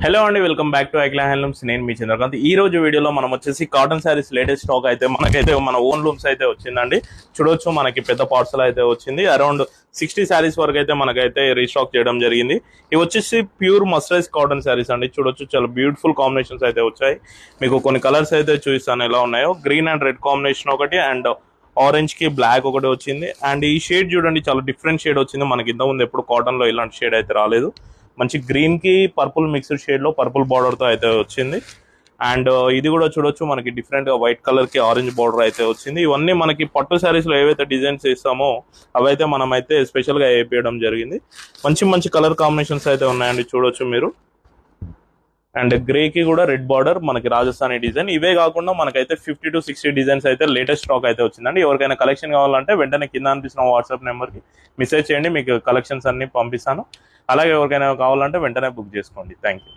Hello అండి, welcome back to ఐక్లా handlooms. నేను మీ చంద్రకాంత్. ఈ రోజు వీడియోలో మనం వచ్చేసి కాటన్ శారీస్ లేటెస్ట్ స్టాక్ అయితే మనకైతే మన ఓన్ లూమ్స్ అయితే వచ్చిందండి. చూడొచ్చు, మనకి పెద్ద పార్సల్ అయితే వచ్చింది. అరౌండ్ 60 శారీస్ వరకు అయితే మనకైతే రీస్టాక్ చేయడం జరిగింది. ఇవి వచ్చేసి ప్యూర్ మస్టరైజ్ కాటన్ శారీస్ అండి. చూడొచ్చు, చాలా బ్యూటిఫుల్ కాంబినేషన్స్ అయితే వచ్చాయి. మీకు కొన్ని కలర్స్ అయితే చూపిస్తాను ఎలా ఉన్నాయో. గ్రీన్ అండ్ రెడ్ కాంబినేషన్ ఒకటి, అండ్ ఆరెంజ్ కి బ్లాక్ ఒకటి వచ్చింది. అండ్ ఈ షేడ్ చూడండి, చాలా డిఫరెంట్ షేడ్ వచ్చింది. మనకి ఇంతకుముందు ఎప్పుడు కాటన్ లో ఇలాంటి షేడ్ అయితే రాలేదు. మంచి గ్రీన్ కి పర్పుల్ మిక్స్డ్ షేడ్ లో పర్పుల్ బార్డర్ తో అయితే వచ్చింది. అండ్ ఇది కూడా చూడొచ్చు, మనకి డిఫరెంట్ గా వైట్ కలర్ కి ఆరెంజ్ బార్డర్ అయితే వచ్చింది. ఇవన్నీ మనకి పట్టు శారీస్ లో ఏవైతే డిజైన్స్ ఇస్తామో అవైతే మనం అయితే స్పెషల్ గా వేయడం జరిగింది. మంచి మంచి కలర్ కాంబినేషన్స్ అయితే ఉన్నాయండి, చూడొచ్చు మీరు. అండ్ గ్రే కి కూడా రెడ్ బార్డర్, మనకి రాజస్థానీ డిజైన్. ఇవే కాకుండా మనకైతే 50 to 60 డిజైన్స్ అయితే లేటెస్ట్ స్టాక్ అయితే వచ్చిందండి. ఎవరికైనా కలెక్షన్ కావాలంటే వెంటనే కింద అనిపిస్తున్న వాట్సాప్ నెంబర్ కి మెసేజ్ చేయండి, మీకు కలెక్షన్స్ అన్ని పంపిస్తాను. అలాగే ఎవరికైనా కావాలంటే వెంటనే బుక్ చేసుకోండి. Thank you.